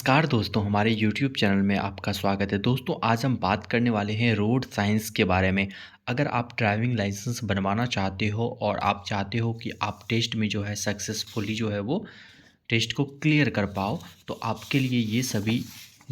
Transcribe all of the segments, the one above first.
नमस्कार दोस्तों, हमारे YouTube चैनल में आपका स्वागत है। दोस्तों, आज हम बात करने वाले हैं रोड साइंस के बारे में। अगर आप ड्राइविंग लाइसेंस बनवाना चाहते हो और आप चाहते हो कि आप टेस्ट में जो है सक्सेसफुली जो है वो टेस्ट को क्लियर कर पाओ, तो आपके लिए ये सभी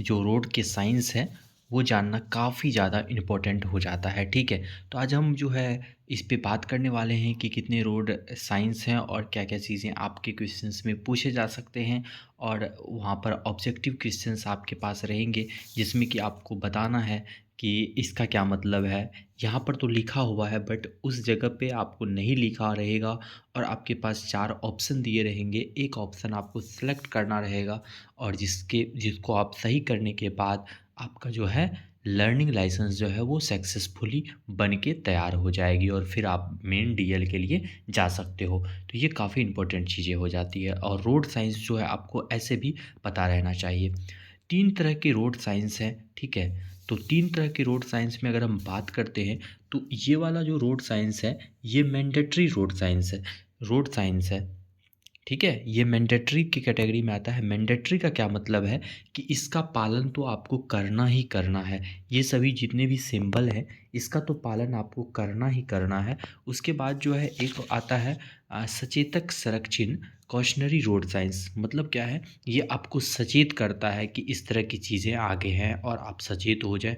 जो रोड के साइंस हैं वो जानना काफ़ी ज़्यादा इम्पोर्टेंट हो जाता है। ठीक है, तो आज हम जो है इस पे बात करने वाले हैं कि कितने रोड साइंस हैं और क्या क्या चीज़ें आपके क्वेश्चंस में पूछे जा सकते हैं। और वहाँ पर ऑब्जेक्टिव क्वेश्चंस आपके पास रहेंगे जिसमें कि आपको बताना है कि इसका क्या मतलब है। यहाँ पर तो लिखा हुआ है बट उस जगह पे आपको नहीं लिखा रहेगा और आपके पास 4 ऑप्शन दिए रहेंगे। एक ऑप्शन आपको सेलेक्ट करना रहेगा और जिसको आप सही करने के बाद आपका जो है लर्निंग लाइसेंस जो है वो सक्सेसफुली बन के तैयार हो जाएगी और फिर आप मेन डीएल के लिए जा सकते हो। तो ये काफ़ी इंपॉर्टेंट चीज़ें हो जाती है और रोड साइंस जो है आपको ऐसे भी पता रहना चाहिए। 3 तरह के रोड साइंस हैं, ठीक है? तो 3 तरह के रोड साइंस में अगर हम बात करते हैं, तो ये वाला जो रोड साइंस है, ये मैंडेटरी रोड साइंस है। ठीक है? ये मैंडेटरी की कैटेगरी में आता है। मैंडेटरी का क्या मतलब है कि इसका पालन तो आपको करना ही करना है। ये सभी जितने भी सिंबल हैं, इसका तो पालन आपको करना ही करना है। उसके बाद जो है एक आता है सचेतक सड़क चिन्ह, कॉशनरी रोड साइंस। मतलब क्या है? ये आपको सचेत करता है कि इस तरह की चीज़ें आगे हैं और आप सचेत हो जाएँ।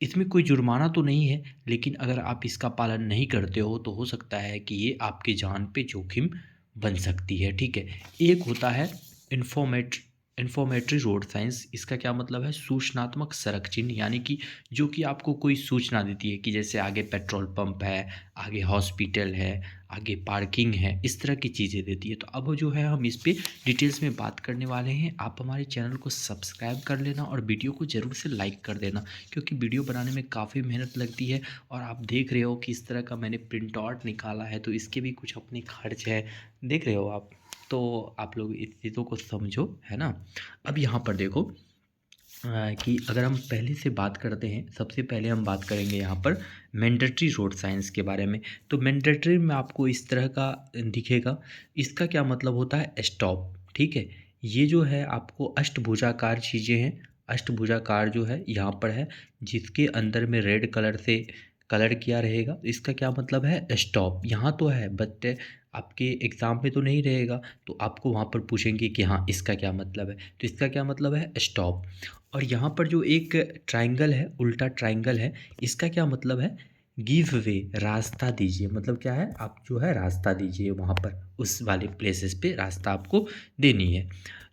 इसमें कोई जुर्माना तो नहीं है, लेकिन अगर आप इसका पालन नहीं करते हो तो हो सकता है कि ये आपकी जान पे जोखिम बन सकती है। ठीक है, एक होता है इन्फॉर्मेट इन्फॉर्मेटरी रोड साइंस। इसका क्या मतलब है? सूचनात्मक सड़क चिन्ह, यानी कि जो कि आपको कोई सूचना देती है कि जैसे आगे पेट्रोल पंप है, आगे हॉस्पिटल है, आगे पार्किंग है, इस तरह की चीज़ें देती है। तो अब जो है हम इस पे डिटेल्स में बात करने वाले हैं। आप हमारे चैनल को सब्सक्राइब कर लेना और वीडियो को ज़रूर से लाइक कर देना, क्योंकि वीडियो बनाने में काफ़ी मेहनत लगती है और आप देख रहे हो कि इस तरह का मैंने प्रिंट आउट निकाला है, तो इसके भी कुछ अपने खर्च है, देख रहे हो आप। तो आप लोग इस चीज़ों को समझो, है ना? अब यहाँ पर देखो कि अगर हम पहले से बात करते हैं, सबसे पहले हम बात करेंगे यहाँ पर मैंडेटरी रोड साइंस के बारे में। तो मैंडेटरी में आपको इस तरह का दिखेगा। इसका क्या मतलब होता है? स्टॉप। ठीक है, ये जो है आपको अष्टभुजाकार चीज़ें हैं। अष्टभुजाकार जो है यहाँ पर है, जिसके अंदर में रेड कलर से कलर किया रहेगा। इसका क्या मतलब है? स्टॉप। यहाँ तो है बट आपके एग्ज़ाम में तो नहीं रहेगा, तो आपको वहाँ पर पूछेंगे कि हाँ, इसका क्या मतलब है? तो इसका क्या मतलब है? स्टॉप। और यहाँ पर जो एक ट्रायंगल है, उल्टा ट्रायंगल है, इसका क्या मतलब है? गिव वे, रास्ता दीजिए। मतलब क्या है? आप जो है रास्ता दीजिए, वहाँ पर उस वाले प्लेसेस पे रास्ता आपको देनी है।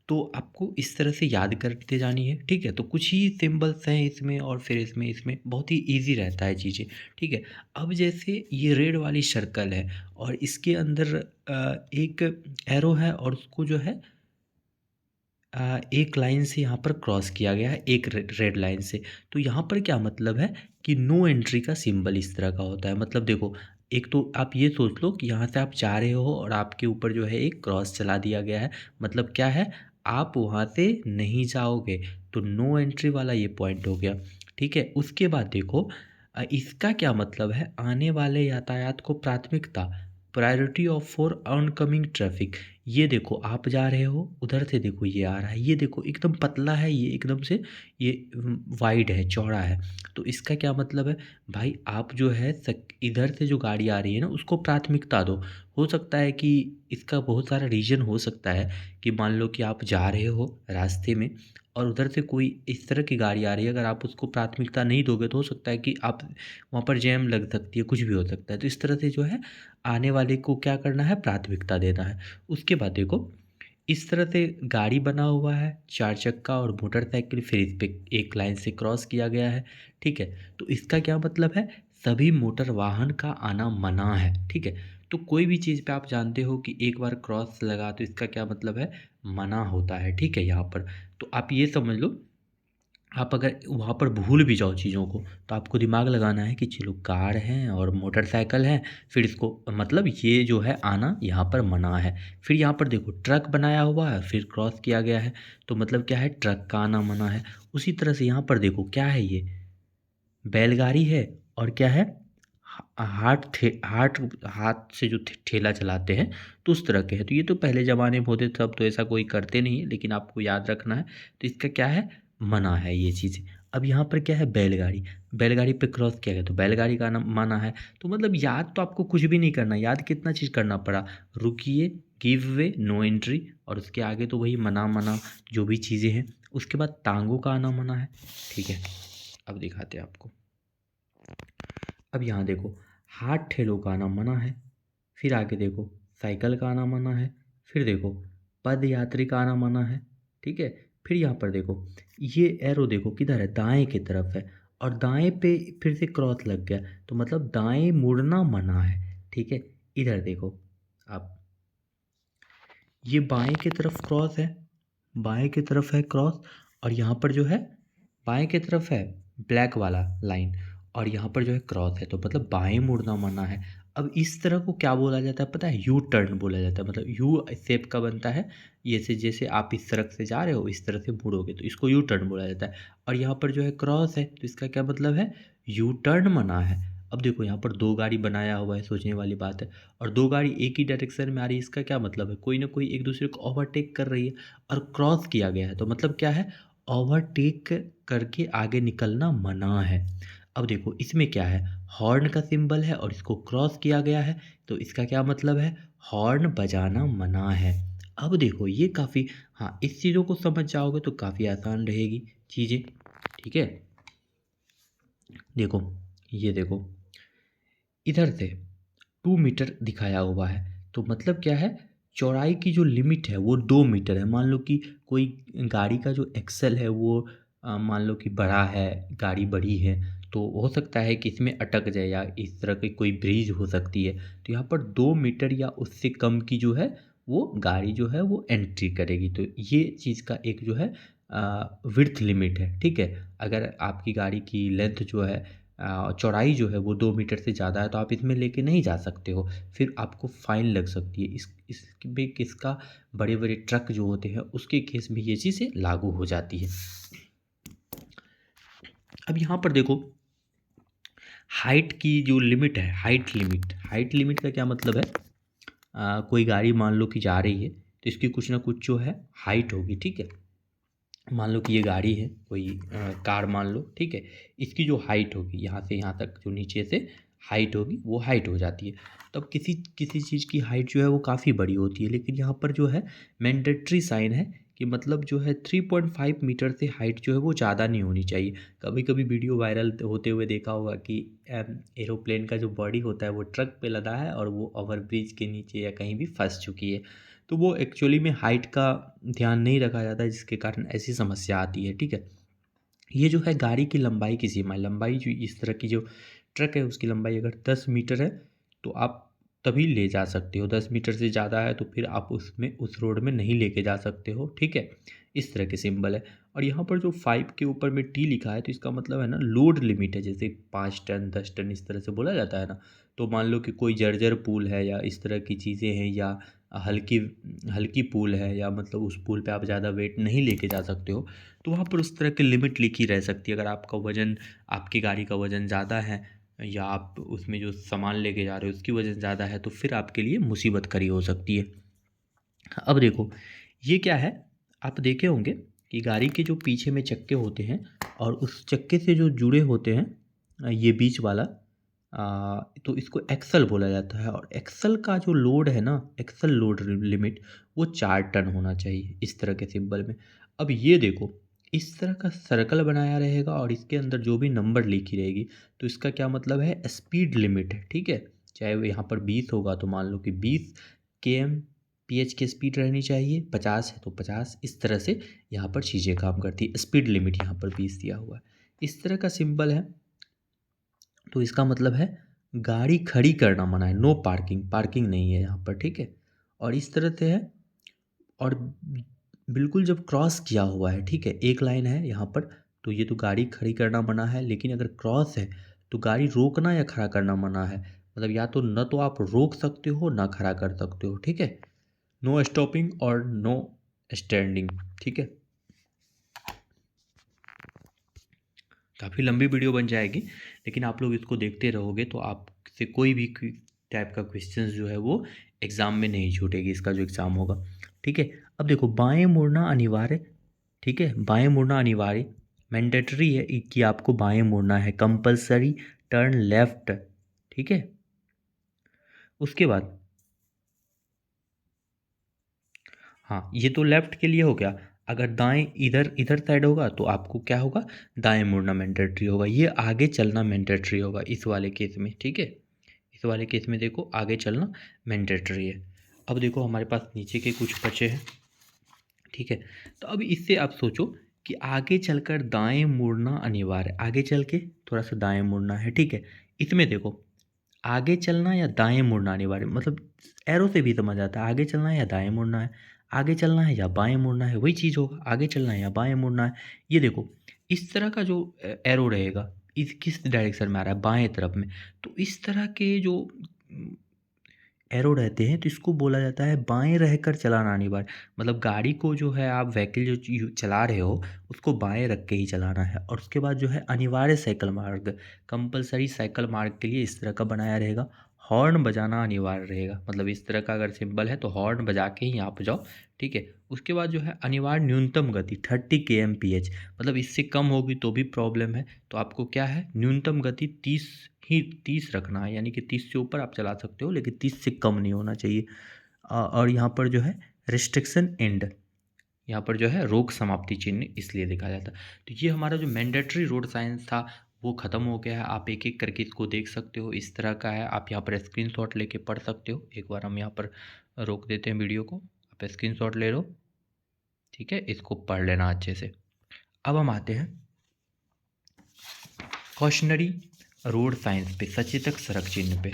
तो आपको इस तरह से याद करते जानी है। ठीक है, तो कुछ ही सिंबल्स हैं इसमें और फिर इसमें बहुत ही ईजी रहता है चीज़ें। ठीक है, अब जैसे ये रेड वाली सर्कल है और इसके अंदर एक एरो है और उसको जो है एक लाइन से यहाँ पर क्रॉस किया गया है, एक रेड लाइन से। तो यहाँ पर क्या मतलब है कि नो एंट्री का सिंबल इस तरह का होता है। मतलब देखो, एक तो आप ये सोच लो कि यहाँ से आप जा रहे हो और आपके ऊपर जो है एक क्रॉस चला दिया गया है। मतलब क्या है? आप वहाँ से नहीं जाओगे, तो नो एंट्री वाला ये पॉइंट हो गया। ठीक है, उसके बाद देखो इसका क्या मतलब है? आने वाले यातायात को प्राथमिकता, priority of for oncoming traffic. ये देखो, आप जा रहे हो, उधर से देखो ये आ रहा है, ये देखो एकदम पतला है, ये एकदम से ये वाइड है, चौड़ा है। तो इसका क्या मतलब है? भाई आप जो है इधर से जो गाड़ी आ रही है ना, उसको प्राथमिकता दो। हो सकता है कि इसका बहुत सारा रीज़न हो सकता है कि मान लो कि आप जा रहे हो रास्ते में और उधर से कोई इस तरह की गाड़ी आ रही है, अगर आप उसको प्राथमिकता नहीं दोगे तो हो सकता है कि आप वहाँ पर जैम लग सकती है, कुछ भी हो सकता है। तो इस तरह से जो है आने वाले को क्या करना है? प्राथमिकता देना है। उसके बाद देखो, इस तरह से गाड़ी बना हुआ है, 4 चक्का और मोटरसाइकिल, फिर इस पे एक लाइन से क्रॉस किया गया है। ठीक है, तो इसका क्या मतलब है? सभी मोटर वाहन का आना मना है। ठीक है, तो कोई भी चीज़ पे आप जानते हो कि एक बार क्रॉस लगा तो इसका क्या मतलब है? मना होता है। ठीक है, यहाँ पर तो आप ये समझ लो, आप अगर वहाँ पर भूल भी जाओ चीज़ों को, तो आपको दिमाग लगाना है कि चलो कार है और मोटरसाइकिल है, फिर इसको मतलब ये जो है आना यहाँ पर मना है। फिर यहाँ पर देखो ट्रक बनाया हुआ है, फिर क्रॉस किया गया है, तो मतलब क्या है? ट्रक का आना मना है। उसी तरह से यहाँ पर देखो क्या है ये? बैलगाड़ी है और क्या है? हाथ से जो ठेला चलाते हैं, तो उस तरह के हैं। तो ये तो पहले ज़माने में होते थे, अब तो ऐसा कोई करते नहीं है, लेकिन आपको याद रखना है। तो इसका क्या है, मना है ये चीज़ें। अब यहाँ पर क्या है, बैलगाड़ी। बैलगाड़ी पे क्रॉस किया गया तो बैलगाड़ी का नाम मना है। तो मतलब याद तो आपको कुछ भी नहीं करना, याद कितना चीज़ करना पड़ा, रुकिए, गिव वे, नो एंट्री, और उसके आगे तो वही मना मना जो भी चीज़ें हैं। उसके बाद टांगों का आना मना है, ठीक है। अब दिखाते हैं आपको। अब यहाँ देखो, हाथ ठेलों का आना मना है। फिर आगे देखो, साइकिल का आना मना है। फिर देखो, पद यात्री का आना मना है, ठीक है। फिर यहाँ पर देखो, ये एरो देखो किधर है, दाएं की तरफ है, और दाएं पे फिर से क्रॉस लग गया, तो मतलब दाएं मुड़ना मना है, ठीक है। इधर देखो आप, ये बाएं की तरफ क्रॉस है, बाएं की तरफ है क्रॉस, और यहाँ पर जो है बाएं की तरफ है ब्लैक वाला लाइन, और यहाँ पर जो है क्रॉस है, तो मतलब बाएं मुड़ना मना है। अब इस तरह को क्या बोला जाता है पता है, यू टर्न बोला जाता है। मतलब यू शेप का बनता है, ये से जैसे आप इस सड़क से जा रहे हो इस तरह से मुड़ोगे तो इसको यू टर्न बोला जाता है। और यहाँ पर जो है क्रॉस है, तो इसका क्या मतलब है, यू टर्न मना है। अब देखो यहाँ पर दो गाड़ी बनाया हुआ है, सोचने वाली बात है, और दो गाड़ी एक ही डायरेक्शन में आ रही है, इसका क्या मतलब है, कोई ना कोई एक दूसरे को ओवरटेक कर रही है, और क्रॉस किया गया है, तो मतलब क्या है, ओवरटेक करके आगे निकलना मना है। अब देखो इसमें क्या है, हॉर्न का सिंबल है और इसको क्रॉस किया गया है, तो इसका क्या मतलब है, हॉर्न बजाना मना है। अब देखो ये काफ़ी, हाँ इस चीज़ों को समझ जाओगे तो काफ़ी आसान रहेगी चीज़ें, ठीक है। देखो, ये देखो, इधर से 2 मीटर दिखाया हुआ है, तो मतलब क्या है, चौड़ाई की जो लिमिट है वो 2 मीटर है। मान लो कि कोई गाड़ी का जो एक्सल है वो मान लो कि बड़ा है, गाड़ी बड़ी है, तो हो सकता है कि इसमें अटक जाए, या इस तरह की कोई ब्रीज हो सकती है। तो यहाँ पर 2 मीटर या उससे कम की जो है वो गाड़ी जो है वो एंट्री करेगी, तो ये चीज़ का एक जो है विड्थ लिमिट है, ठीक है। अगर आपकी गाड़ी की लेंथ जो है चौड़ाई जो है वो 2 मीटर से ज़्यादा है, तो आप इसमें लेके नहीं जा सकते हो, फिर आपको फ़ाइन लग सकती है। इसमें किसका, बड़े बड़े ट्रक जो होते हैं उसके केस में ये चीज़ें लागू हो जाती है। अब यहाँ पर देखो, हाइट की जो लिमिट है, हाइट लिमिट का क्या मतलब है, कोई गाड़ी मान लो कि जा रही है, तो इसकी कुछ ना कुछ जो है हाइट होगी, ठीक है। मान लो कि ये गाड़ी है, कोई कार मान लो, ठीक है। इसकी जो हाइट होगी यहाँ से यहाँ तक, जो नीचे से हाइट होगी वो हाइट हो जाती है। तब किसी किसी चीज़ की हाइट जो है वो काफ़ी बड़ी होती है, लेकिन यहाँ पर जो है मैंडेटरी साइन है कि मतलब जो है 3.5 मीटर से हाइट जो है वो ज़्यादा नहीं होनी चाहिए। कभी कभी वीडियो वायरल होते हुए देखा होगा कि एरोप्लेन का जो बॉडी होता है वो ट्रक पे लदा है और वो ओवरब्रिज के नीचे या कहीं भी फंस चुकी है, तो वो एक्चुअली में हाइट का ध्यान नहीं रखा जाता है, जिसके कारण ऐसी समस्या आती है, ठीक है। ये जो है गाड़ी की लंबाई की सीमा है, लंबाई जो इस तरह की जो ट्रक है उसकी लंबाई अगर 10 मीटर है तो आप तभी ले जा सकते हो, 10 मीटर से ज़्यादा है तो फिर आप उसमें उस रोड में नहीं लेके जा सकते हो, ठीक है। इस तरह के सिंबल है। और यहाँ पर जो 5 के ऊपर में टी लिखा है, तो इसका मतलब है ना लोड लिमिट है, जैसे 5 टन 10 टन इस तरह से बोला जाता है ना। तो मान लो कि कोई जर्जर पुल है या इस तरह की चीज़ें हैं, या हल्की हल्की पुल है, या मतलब उस पुल पे आप ज़्यादा वेट नहीं लेके जा सकते हो, तो वहाँ पर उस तरह की लिमिट लिखी रह सकती है। अगर आपका वज़न, आपकी गाड़ी का वज़न ज़्यादा है, या आप उसमें जो सामान लेके जा रहे हो उसकी वज़न ज़्यादा है, तो फिर आपके लिए मुसीबत खड़ी हो सकती है। अब देखो, ये क्या है, आप देखे होंगे कि गाड़ी के जो पीछे में चक्के होते हैं और उस चक्के से जो जुड़े होते हैं, ये बीच वाला, तो इसको एक्सल बोला जाता है, और एक्सल का जो लोड है ना, एक्सल लोड लिमिट वो 4 टन होना चाहिए, इस तरह के सिंबल में। अब ये देखो, इस तरह का सर्कल बनाया रहेगा और इसके अंदर जो भी नंबर लिखी रहेगी, तो इसका क्या मतलब है, स्पीड लिमिट है, ठीक है। चाहे वो यहाँ पर 20 होगा तो मान लो कि 20 km/h की स्पीड रहनी चाहिए, 50 है तो 50, इस तरह से यहाँ पर चीज़ें काम करती है। स्पीड लिमिट यहाँ पर 20 दिया हुआ है, इस तरह का सिंबल है, तो इसका मतलब है गाड़ी खड़ी करना मना है, नो पार्किंग, पार्किंग नहीं है यहाँ पर, ठीक है। और इस तरह से है, और बिल्कुल जब क्रॉस किया हुआ है, ठीक है, एक लाइन है यहाँ पर, तो ये तो गाड़ी खड़ी करना मना है, लेकिन अगर क्रॉस है तो गाड़ी रोकना या खड़ा करना मना है। मतलब या तो न तो आप रोक सकते हो ना खड़ा कर सकते हो, ठीक है। नो स्टॉपिंग और नो स्टैंडिंग, ठीक है। काफ़ी लंबी वीडियो बन जाएगी, लेकिन आप लोग इसको देखते रहोगे तो आपसे कोई भी टाइप का क्वेश्चंस जो है वो एग्ज़ाम में नहीं छूटेगी, इसका जो एग्ज़ाम होगा। ठीक है, अब देखो बाएं मुड़ना अनिवार्य। ठीक है, बाएं मुड़ना अनिवार्य, मैंडेटरी है कि आपको बाएं मुड़ना है, कंपलसरी टर्न लेफ्ट। ठीक है, उसके बाद हाँ, ये तो लेफ्ट के लिए हो गया। अगर दाएं इधर इधर साइड होगा तो आपको क्या होगा, दाएं मुड़ना मैंडेटरी होगा। ये आगे चलना मैंडेटरी होगा इस वाले केस में। ठीक है, इस वाले केस में देखो आगे चलना मैंडेटरी है। अब देखो हमारे पास नीचे के कुछ बचे हैं। ठीक है, तो अब इससे आप सोचो कि आगे चलकर दाएं मुड़ना अनिवार्य है। आगे चल के थोड़ा सा दाएं मुड़ना है। ठीक है, इसमें देखो आगे चलना या दाएं मुड़ना अनिवार्य, मतलब एरो से भी समझ आता है आगे चलना है या दाएं मुड़ना है, आगे चलना है या बाएं मुड़ना है, वही चीज़ होगा, आगे चलना है या बाएं मुड़ना है। ये देखो इस तरह का जो एरो रहेगा, इस किस डायरेक्शन में आ रहा है, बाएं तरफ में। तो इस तरह के जो एरो रहते हैं तो इसको बोला जाता है बाएं रहकर चलाना अनिवार्य। मतलब गाड़ी को जो है आप व्हीकल जो चला रहे हो उसको बाएं रख के ही चलाना है। और उसके बाद जो है अनिवार्य साइकिल मार्ग, कंपलसरी साइकिल मार्ग के लिए इस तरह का बनाया रहेगा। हॉर्न बजाना अनिवार्य रहेगा, मतलब इस तरह का अगर सिंबल है तो हॉर्न बजा के ही आप जाओ। ठीक है, उसके बाद जो है अनिवार्य न्यूनतम गति 30 km/h, मतलब इससे कम होगी तो भी प्रॉब्लम है। तो आपको क्या है, न्यूनतम गति 30 रखना है, यानी कि 30 से ऊपर आप चला सकते हो लेकिन 30 से कम नहीं होना चाहिए। और यहाँ पर जो है रिस्ट्रिक्शन एंड, यहाँ पर जो है रोक समाप्ति चिन्ह इसलिए लिखा जाता है। तो ये हमारा जो मैंडेटरी रोड साइंस था वो ख़त्म हो गया है। आप एक एक करके इसको देख सकते हो, इस तरह का है। आप यहाँ पर स्क्रीनशॉट लेके पढ़ सकते हो। एक बार हम यहाँ पर रोक देते हैं वीडियो को, आप स्क्रीनशॉट ले लो। ठीक है, इसको पढ़ लेना अच्छे से। अब हम आते हैं कॉशनरी रोड साइंस पे, सचेतक सड़क चिन्ह पे।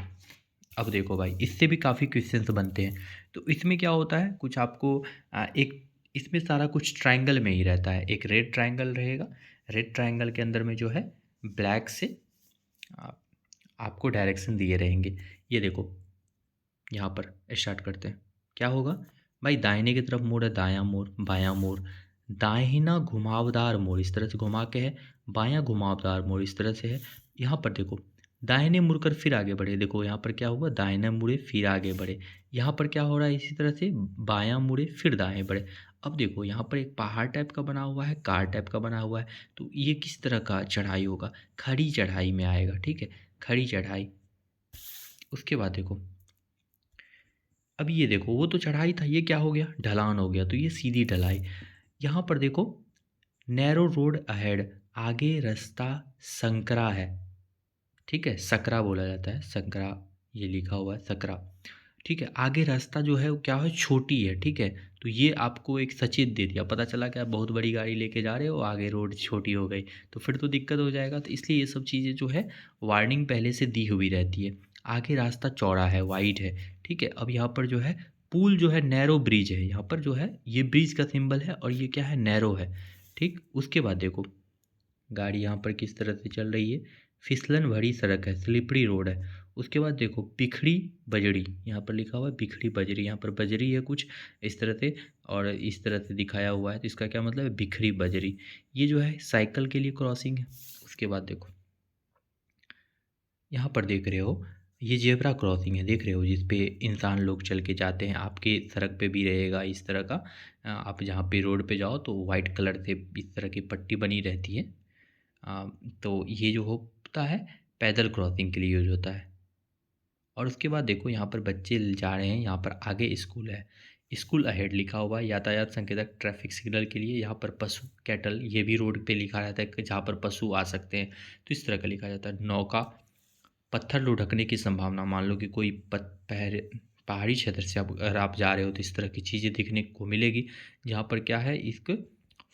अब देखो भाई इससे भी काफ़ी क्वेश्चंस बनते हैं। तो इसमें क्या होता है, कुछ आपको एक इसमें सारा कुछ ट्रायंगल में ही रहता है। एक रेड ट्रायंगल रहेगा, रेड ट्रायंगल के अंदर में जो है ब्लैक से आ, आपको डायरेक्शन दिए रहेंगे। ये देखो यहाँ पर स्टार्ट करते हैं। क्या होगा भाई, दाहिने की तरफ मोड़ है, दायां मोड़, बायां मोड़, दाहिना घुमावदार मोड़ इस तरह से घुमा के है, बायां घुमावदार मोड़ इस तरह से है। यहाँ पर देखो दाहिने मुड़कर फिर आगे बढ़े, देखो यहाँ पर क्या हुआ, दाहिने मुड़े फिर आगे बढ़े। यहाँ पर क्या हो रहा है, इसी तरह से बायां मुड़े फिर दाएं बढ़े। अब देखो यहाँ पर एक पहाड़ टाइप का बना हुआ है, कार टाइप का बना हुआ है। तो ये किस तरह का चढ़ाई होगा, खड़ी चढ़ाई में आएगा। ठीक है, खड़ी चढ़ाई। उसके बाद देखो अब ये देखो वो तो चढ़ाई था, ये क्या हो गया, ढलान हो गया। तो ये सीधी ढलाई। यहाँ पर देखो नैरो रोड अहेड, आगे रास्ता संकरा है। ठीक है, सकरा बोला जाता है, संकरा ये लिखा हुआ है, सकरा। ठीक है, आगे रास्ता जो है वो क्या है, छोटी है। ठीक है, तो ये आपको एक सचेत दे दिया, पता चला कि आप बहुत बड़ी गाड़ी लेके जा रहे हो, आगे रोड छोटी हो गई तो फिर तो दिक्कत हो जाएगा। तो इसलिए ये सब चीज़ें जो है वार्निंग पहले से दी हुई रहती है। आगे रास्ता चौड़ा है, वाइड है। ठीक है, अब यहाँ पर जो है पुल जो है नैरो ब्रिज है, यहाँ पर जो है ये ब्रिज का सिंबल है और ये क्या है, नैरो है। ठीक, उसके बाद देखो गाड़ी यहाँ पर किस तरह से चल रही है, फिसलन भरी सड़क है, स्लिपरी रोड है। उसके बाद देखो बिखरी बजरी, यहाँ पर लिखा हुआ है बिखरी बजरी, यहाँ पर बजरी है कुछ इस तरह से और इस तरह से दिखाया हुआ है। तो इसका क्या मतलब है, बिखरी बजरी। ये जो है साइकिल के लिए क्रॉसिंग है। उसके बाद देखो यहाँ पर देख रहे हो ये जेब्रा क्रॉसिंग है, देख रहे हो जिस पे इंसान लोग चल के जाते हैं। आपके सड़क पे भी रहेगा इस तरह का। आप जहाँ पे रोड पे जाओ तो वाइट कलर से इस तरह की पट्टी बनी रहती है। तो ये जो होता है पैदल क्रॉसिंग के लिए यूज होता है। और उसके बाद देखो यहाँ पर बच्चे जा रहे हैं, यहाँ पर आगे स्कूल है, स्कूल अहेड लिखा हुआ है, यातायात संकेतक ट्रैफिक सिग्नल के लिए। यहाँ पर पशु कैटल ये भी रोड पे लिखा रहता है कि जहाँ पर पशु आ सकते हैं, तो इस तरह का लिखा जाता है। नौका, पत्थर लुढ़कने की संभावना, मान लो कि कोई पहाड़ी क्षेत्र से अब अगर आप जा रहे हो तो इस तरह की चीज़ें देखने को मिलेगी जहाँ पर क्या है, इसको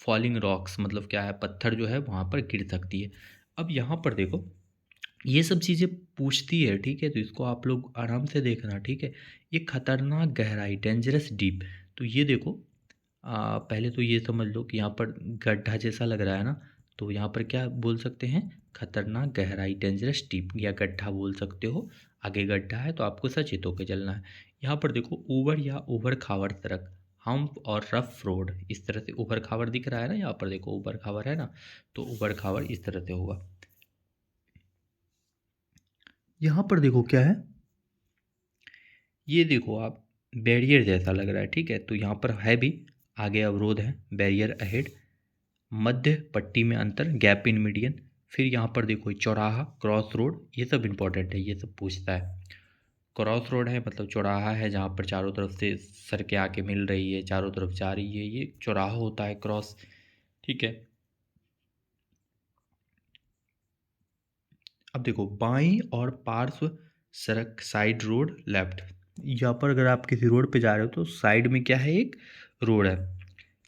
फॉलिंग रॉक्स मतलब क्या है, पत्थर जो है वहाँ पर गिर सकती है। अब यहाँ पर देखो ये सब चीज़ें पूछती है। ठीक है, तो इसको आप लोग आराम से देखना। ठीक है, ये खतरनाक गहराई, डेंजरस डीप। तो ये देखो पहले तो ये समझ लो कि यहाँ पर गड्ढा जैसा लग रहा है ना, तो यहाँ पर क्या बोल सकते हैं, खतरनाक गहराई, डेंजरस डीप, या गड्ढा बोल सकते हो। आगे गड्ढा है तो आपको सचेत होकर चलना है। यहाँ पर देखो ऊबड़ या ऊबड़ खाबड़ सड़क, हम्प और रफ रोड, इस तरह से ऊबड़ खाबड़ दिख रहा है ना, यहाँ पर देखो ऊबड़ खाबड़ है ना, तो ऊबड़ खाबड़ इस तरह से होगा। यहाँ पर देखो क्या है, ये देखो आप, बैरियर जैसा लग रहा है, ठीक है, तो यहाँ पर है भी, आगे अवरोध है, बैरियर अहेड, मध्य पट्टी में अंतर, गैप इन मीडियन, फिर यहाँ पर देखो चौराहा, क्रॉस रोड, ये सब इंपॉर्टेंट है, ये सब पूछता है। क्रॉस रोड है मतलब चौराहा है जहाँ पर चारों तरफ से सड़कें आके मिल रही है, चारों तरफ जा रही है, ये चौराहा होता है, क्रॉस, ठीक है। अब देखो बाईं और पार्श्व सड़क, साइड रोड लेफ्ट, यहाँ पर अगर आप किसी रोड पे जा रहे हो तो साइड में क्या है, एक रोड है,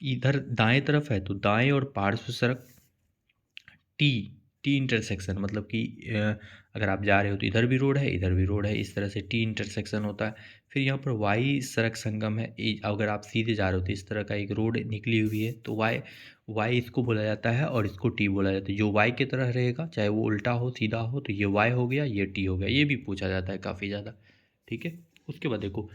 इधर दाएं तरफ है तो दाएं और पार्श्व सड़क, टी, टी इंटरसेक्शन मतलब कि अगर आप जा रहे हो तो इधर भी रोड है, इधर भी रोड है, इस तरह से टी इंटरसेक्शन होता है। फिर यहाँ पर वाई सड़क संगम है, अगर आप सीधे जा रहे हो तो इस तरह का एक रोड निकली हुई है, तो वाई, वाई इसको बोला जाता है और इसको टी बोला जाता है। जो वाई की तरह रहेगा, चाहे वो उल्टा हो सीधा हो, तो ये वाई हो गया, ये टी हो गया, ये भी पूछा जाता है काफ़ी ज़्यादा, ठीक है। उसके बाद देखो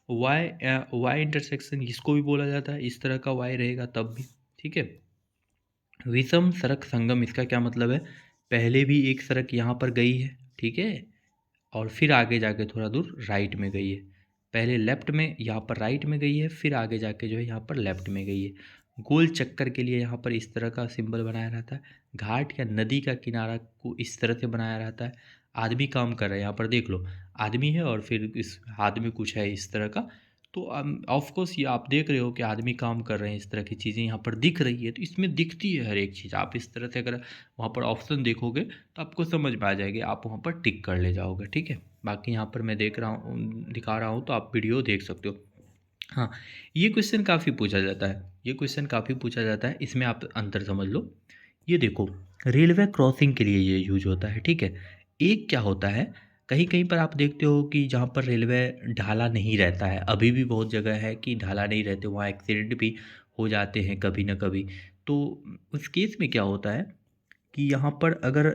वाई, वाई इंटरसेक्शन इसको भी बोला जाता है, इस तरह का वाई रहेगा तब भी, ठीक है। विषम सड़क संगम, इसका क्या मतलब है, पहले भी एक सड़क यहाँ पर गई है, ठीक है, और फिर आगे जाके थोड़ा दूर राइट में गई है, पहले लेफ्ट में, यहाँ पर राइट में गई है, फिर आगे जाके जो है यहाँ पर लेफ्ट में गई है। गोल चक्कर के लिए यहाँ पर इस तरह का सिंबल बनाया रहता है, घाट या नदी का किनारा को इस तरह से बनाया रहता है। आदमी काम कर रहा है, यहाँ पर देख लो, आदमी है और फिर इस हाथ में कुछ है इस तरह का, तो ऑफ कोर्स ये आप देख रहे हो कि आदमी काम कर रहे हैं, इस तरह की चीज़ें यहाँ पर दिख रही है, तो इसमें दिखती है हर एक चीज़। आप इस तरह से अगर वहाँ पर ऑप्शन देखोगे तो आपको समझ में आ जाएगी, आप वहाँ पर टिक कर ले जाओगे, ठीक है। बाकी यहाँ पर मैं देख रहा हूँ, दिखा रहा हूँ, तो आप वीडियो देख सकते हो। हाँ, ये क्वेश्चन काफ़ी पूछा जाता है, ये क्वेश्चन काफ़ी पूछा जाता है, इसमें आप अंतर समझ लो। ये देखो रेलवे क्रॉसिंग के लिए ये यूज होता है, ठीक है। एक क्या होता है, कहीं कहीं पर आप देखते हो कि जहाँ पर रेलवे ढाला नहीं रहता है, अभी भी बहुत जगह है कि ढाला नहीं रहते, वहाँ एक्सीडेंट भी हो जाते हैं कभी ना कभी। तो उस केस में क्या होता है कि यहाँ पर अगर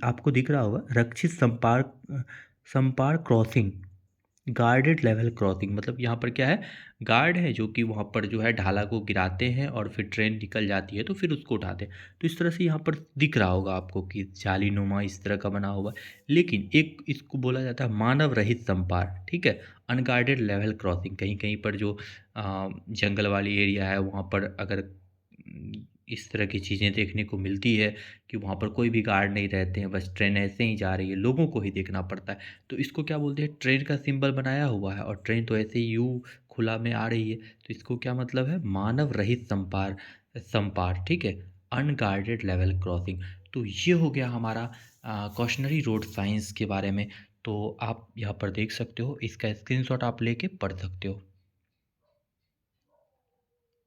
आपको दिख रहा होगा रक्षित संपर्क, संपर्क क्रॉसिंग, गार्डेड लेवल क्रॉसिंग, मतलब यहाँ पर क्या है, गार्ड है जो कि वहाँ पर जो है ढाला को गिराते हैं और फिर ट्रेन निकल जाती है तो फिर उसको उठाते हैं, तो इस तरह से यहाँ पर दिख रहा होगा आपको कि जालीनुमा इस तरह का बना हुआ। लेकिन एक इसको बोला जाता है मानव रहित संपर्क, ठीक है, अनगार्डेड लेवल क्रॉसिंग, कहीं कहीं पर जो जंगल वाली एरिया है वहाँ पर अगर इस तरह की चीज़ें देखने को मिलती है कि वहाँ पर कोई भी गार्ड नहीं रहते हैं, बस ट्रेन ऐसे ही जा रही है, लोगों को ही देखना पड़ता है, तो इसको क्या बोलते हैं, ट्रेन का सिंबल बनाया हुआ है और ट्रेन तो ऐसे ही यूँ खुला में आ रही है, तो इसको क्या मतलब है, मानव रहित संपार, संपार, ठीक है, अनगार्डेड लेवल क्रॉसिंग। तो ये हो गया हमारा कॉशनरी रोड साइंस के बारे में। तो आप यहाँ पर देख सकते हो, इसका स्क्रीनशॉट आप लेके पढ़ सकते हो,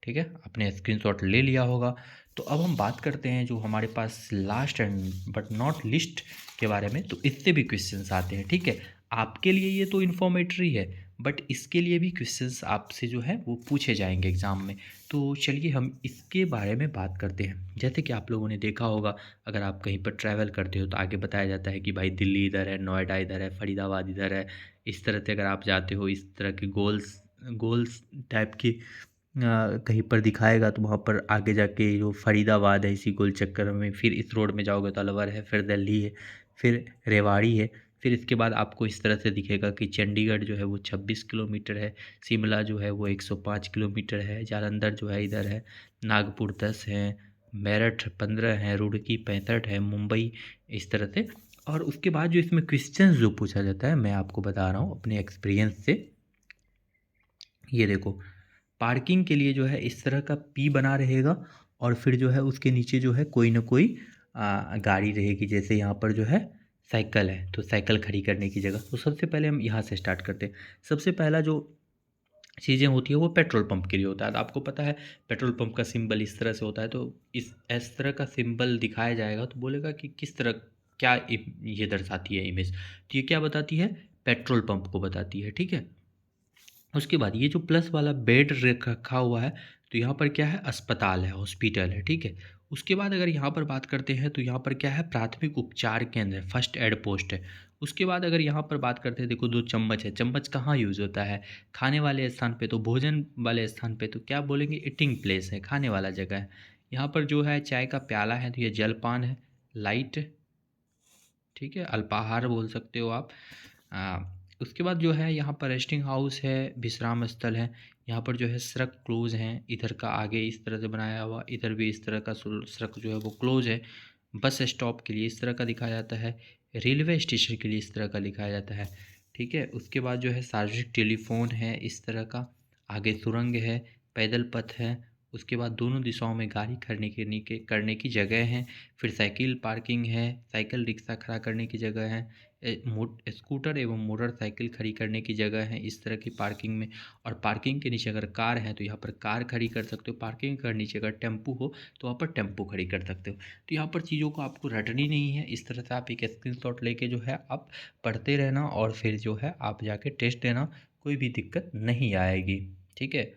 ठीक है, आपने स्क्रीनशॉट ले लिया होगा। तो अब हम बात करते हैं जो हमारे पास last and but not least के बारे में, तो इससे भी क्वेश्चंस आते हैं, ठीक है। आपके लिए ये तो इन्फॉर्मेटरी है, बट इसके लिए भी क्वेश्चंस आपसे जो है वो पूछे जाएंगे एग्ज़ाम में। तो चलिए हम इसके बारे में बात करते हैं। जैसे कि आप लोगों ने देखा होगा, अगर आप कहीं पर ट्रैवल करते हो तो आगे बताया जाता है कि भाई दिल्ली इधर है, नोएडा इधर है, फरीदाबाद इधर है, इस तरह से अगर आप जाते हो, इस तरह के गोल्स, गोल्स टाइप की कहीं पर दिखाएगा, तो वहाँ पर आगे जाके जो फरीदाबाद है, इसी गोल चक्कर में फिर इस रोड में जाओगे तो अलवर है, फिर दिल्ली है, फिर रेवाड़ी है, फिर इसके बाद आपको इस तरह से दिखेगा कि चंडीगढ़ जो है वो 26 किलोमीटर है, शिमला जो है वो 105 किलोमीटर है, जालंधर जो है इधर है, नागपुर 10 है, मेरठ 15 है, रुड़की 65 है, मुंबई इस तरह से। और उसके बाद जो इसमें क्वेश्चन जो पूछा जाता है, मैं आपको बता रहा हूँ अपने एक्सपीरियंस से। ये देखो पार्किंग के लिए जो है इस तरह का पी बना रहेगा, और फिर जो है उसके नीचे जो है कोई ना कोई गाड़ी रहेगी, जैसे यहाँ पर जो है साइकिल है, तो साइकिल खड़ी करने की जगह। तो सबसे पहले हम यहाँ से स्टार्ट करते हैं। सबसे पहला जो चीज़ें होती है वो पेट्रोल पंप के लिए होता है, तो आपको पता है पेट्रोल पंप का सिंबल इस तरह से होता है, तो इस तरह का सिंबल दिखाया जाएगा तो बोलेगा कि किस तरह, क्या ये दर्शाती है इमेज, तो ये क्या बताती है, पेट्रोल पंप को बताती है, ठीक है। उसके बाद ये जो प्लस वाला बेड रखा हुआ है, तो यहाँ पर क्या है, अस्पताल है, हॉस्पिटल है, ठीक है। उसके बाद अगर यहाँ पर बात करते हैं तो यहाँ पर क्या है, प्राथमिक उपचार केंद्र है, फर्स्ट एड पोस्ट है। उसके बाद अगर यहाँ पर बात करते हैं, देखो 2 चम्मच है, चम्मच कहाँ यूज़ होता है? खाने वाले स्थान पे, तो भोजन वाले स्थान पे तो क्या बोलेंगे, ईटिंग प्लेस है, खाने वाला जगह है। यहाँ पर जो है चाय का प्याला है तो ये जलपान है, लाइट, ठीक है, अल्पाहार बोल सकते हो आप। अ, उसके बाद जो है यहाँ पर रेस्टिंग हाउस है, विश्राम स्थल है। यहाँ पर जो है सड़क क्लोज़ हैं, इधर का आगे इस तरह से बनाया हुआ, इधर भी इस तरह का सड़क जो है वो क्लोज़ है। बस स्टॉप के लिए इस तरह का दिखाया जाता है, रेलवे स्टेशन के लिए इस तरह का दिखाया जाता है, ठीक है। उसके बाद जो है सार्वजनिक टेलीफ़ोन है इस तरह का, आगे सुरंग है, पैदल पथ है। उसके बाद दोनों दिशाओं में गाड़ी करने की जगह है। फिर साइकिल पार्किंग है, साइकिल रिक्शा खड़ा करने की जगह है, स्कूटर एवं मोटरसाइकिल खड़ी करने की जगह है इस तरह की पार्किंग में। और पार्किंग के नीचे अगर कार है तो यहाँ पर कार खड़ी कर सकते हो, पार्किंग के नीचे अगर टेम्पू हो तो वहाँ पर टेम्पू खड़ी कर सकते हो। तो यहाँ पर चीज़ों को आपको रटनी नहीं है, इस तरह से आप एक स्क्रीनशॉट लेके जो है आप पढ़ते रहना और फिर जो है आप जाके टेस्ट देना, कोई भी दिक्कत नहीं आएगी, ठीक है।